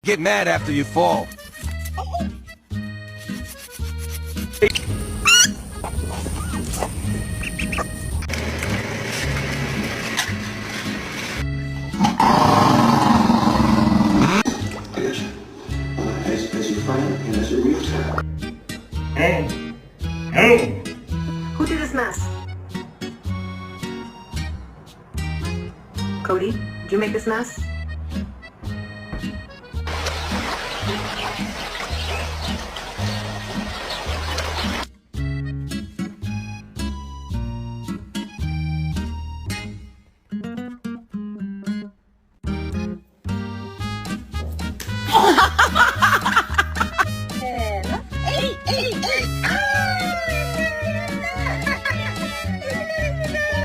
Get mad after you fall. As you find and as you reach out. Who did this mess? Cody, did you make this mess?